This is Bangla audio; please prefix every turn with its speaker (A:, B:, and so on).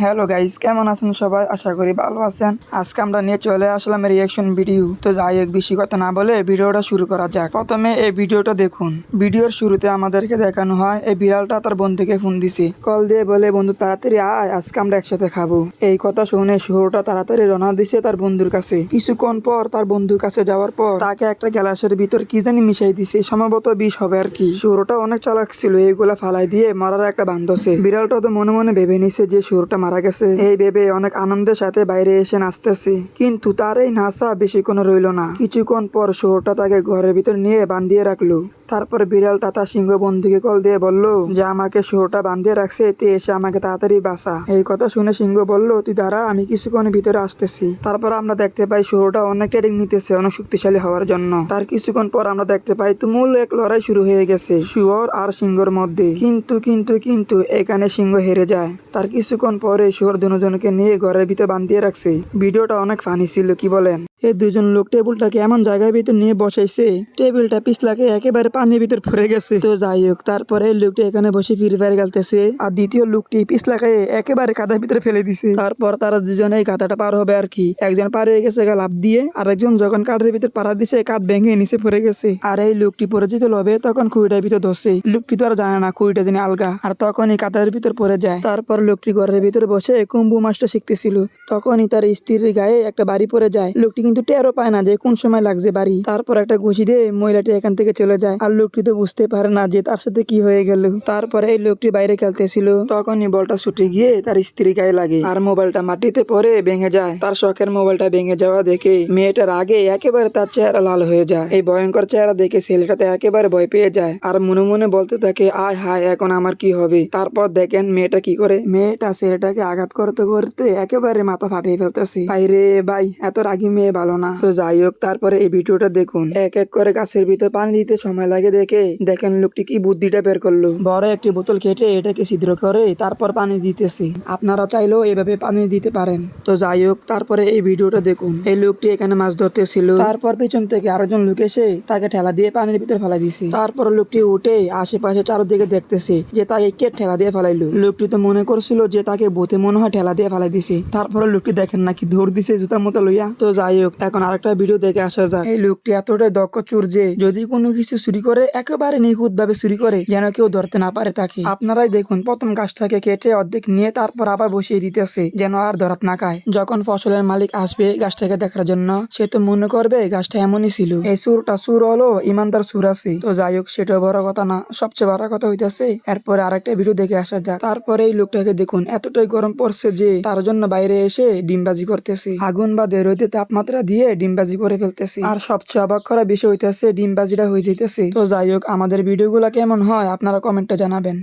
A: হ্যালো গাইস, কেমন আছেন সবাই? আশা করি ভালো আছেন। আজকে আমরা নিয়ে চলে আসলাম রিয়াকশন ভিডিও। তো যাই হোক, বেশি কথা না বলে ভিডিওটা শুরু করা যাক। প্রথমে এই ভিডিওটা দেখুন। ভিডিওর শুরুতে আমাদেরকে দেখানো হয় এই বিড়ালটা তার বন্ধুকে ফোন দিছে। কল দিয়ে বলে, বন্ধু তাড়াতাড়ি আয়, আজকে আমরা একসাথে খাবো। এই কথা শুনে শুয়োরটা তাড়াতাড়ি রওনা দিছে তার বন্ধুর কাছে। কিছুক্ষণ পর তার বন্ধুর কাছে যাওয়ার পর তাকে একটা গ্লাসের ভিতর কি জানি মিশাই দিছে, সম্ভবত বিষ হবে আর কি। শুয়োরটা অনেক চালাক ছিল, এইগুলা ফালাই দিয়ে মারার একটা বান্ধছে। বিড়ালটা তো মনে মনে ভেবে নিছে যে শুয়োরটা মারা গেছে। এই ভেবে অনেক আনন্দের সাথে বাইরে এসে নাচতেছে। কিন্তু তার এই নাচা বেশিক্ষণ রইল না। কিছুক্ষণ পর শুয়োরটা তাকে ঘরের ভিতর নিয়ে বান্ধিয়ে রাখলো। তারপর বিড়ালটা তার সিংহ বন্ধুকে কল দিয়ে বলল যে আমাকে শুয়োরটা বান্ধিয়ে রাখছে, তুই এসে আমাকে তাড়াতাড়ি বাঁচা। এই কথা শুনে সিংহ বলল, তুই দাঁড়া, আমি কিছুক্ষণের ভিতরে আসতেছি। তারপর আমরা দেখতে পাই শুয়োরটা অনেক ট্রেনিং নিতেছে অনেক শক্তিশালী হওয়ার জন্য। তার কিছুক্ষণ পর আমরা দেখতে পাই তুমুল এক লড়াই শুরু হয়ে গেছে শুয়োর আর সিংহর মধ্যে। কিন্তু এখানে সিংহ হেরে যায়। তার কিছুক্ষণ পরে শুয়োর দুজনকে নিয়ে ঘরের ভিতর বান্ধিয়ে রাখছে। ভিডিওটা অনেক ফানি ছিল, কি বলেন? এই দুজন লোক টেবিলটাকে এমন জায়গার ভিতর নিয়ে বসাইছে, টেবিলটা পিছলাকে একেবারে পানির ভিতর পড়ে গেছে। তো যাই হোক, তারপরে লোকটি এখানে বসে ফ্রি ফায়ার খেলতেছে আর দ্বিতীয় লোকটি পিছলাকে একেবারে কাদার ভিতরে ফেলে দিছে। তারপর তারা দুজনে এই কাদাটা পার হবে আর কি। একজন পার হয়ে গেছে লাফ দিয়ে, আর একজন যখন কাঠের ভিতর পাড়া দিছে কাঠ ভেঙে নিচে পড়ে গেছে। আর এই লোকটি পরে যেতে লবে তখন খুঁড়িটার ভিতর ধরছে। লোকটি তো আর জানে না খুঁড়িটা যিনি আলগা, আর তখনই কাদার ভিতর পড়ে যায়। তারপর লোকটি ঘরের ভিতরে বসে কুম্বু মাছটা শিখতেছিল। তখনই তার স্ত্রীর গায়ে একটা বাড়ি পড়ে যায়। লোকটি কিন্তু টেরও পায় না যে কোন সময় লাগছে বাড়ি। তারপর একটা ঘুষি দিয়ে মহিলাটি এখান থেকে চলে যায়, আর লোকটি তো বুঝতে পারে না যে তার সাথে কি হয়ে গেল। তারপরে এই লোকটি বাইরে খেলতেছিল, তখনই বলটা ছুটে গিয়ে তার স্ত্রী গায়ে লাগে, আর মোবাইলটা মাটিতে পড়ে ভেঙে যায়। তার শখের মোবাইলটা ভেঙে যাওয়া দেখে মেয়েটার আগে একেবারে তার চেহারা লাল হয়ে যায়। এই ভয়ঙ্কর চেহারা দেখে ছেলেটাতে একেবারে ভয় পেয়ে যায়, আর মনে মনে বলতে থাকে, আয় হায়, এখন আমার কি হবে। তারপর দেখেন মেয়েটা কি করে। মেয়েটা ছেলেটাকে আঘাত করতে করতে একেবারে মাথা ফাটিয়ে ফেলতেছে। ভাইরে ভাই, এত রাগী মেয়ে ভালো না। তো যাই হোক, তারপরে এই ভিডিওটা দেখুন। এক এক করে গাছের ভিতর পানি দিতে সময় লাগে দেখে দেখেন লোকটি কি বুদ্ধিটা বের করলো। বড় একটি বোতল কেটে এটাকে ছিদ্র করে তারপর পানি দিতেছে। আপনারা চাইলেও এভাবে পানি দিতে পারেন। তো যাই হোক, তারপরে এই ভিডিওটা দেখুন। এই লোকটি এখানে মাছ ধরতেছিল, তারপর পেছন থেকে আরেকজন লোক এসে তাকে ঠেলা দিয়ে পানির ভিতরে ফেলাই দিছে। তারপর লোকটি উঠে আশেপাশে চারদিকে দেখতেছে যে তাকে কে ঠেলা দিয়ে ফেলাইলো। লোকটি তো মনে করছিল যে তাকে ভূতে মনে হয় ঠেলা দিয়ে ফেলাই দিছে। তারপরে লোকটি দেখেন নাকি ধর দিছে জুতা মতো লইয়া। তো যাই হোক, এখন আরেকটা ভিডিও দেখে আসা যাক। এই লোকটি এতটাই দক্ষ চোর যে যদি কোনো কিছু চুরি করে একেবারে নিখুঁত ভাবে চুরি করে, যেন কেউ ধরতে না পারে তাকে। আপনারাই দেখুন, প্রথম গাছটাকে কেটে অর্ধেক নিয়ে তারপর আবার বসিয়ে দিতেছে যেন আর ধরাত না খায়। যখন ফসলের মালিক আসবে গাছটাকে দেখার জন্য, সে তো মনে করবে গাছটা এমনই ছিল। এই চোরটা চোর হলো ইমানদার চোর আছে। তো যাই হোক, সেটাও বড় কথা না, সবচেয়ে বড় কথা হইতেছে এরপরে আরেকটা ভিডিও দেখে আসা যাক। তারপরে এই লোকটাকে দেখুন, এতটাই গরম পড়ছে যে তার জন্য বাইরে এসে ডিমবাজি করতেছে। আগুন বা রোদে তাপমাত্রা দিয়ে ডিমবাজি করে ফেলতেছে। আর সবচেয়ে অবাক করা বিষয় হইতেছে ডিমবাজিটা হয়ে যেতেছে। তো যাই হোক, আমাদের ভিডিওগুলো কেমন হয় আপনারা কমেন্টে জানাবেন।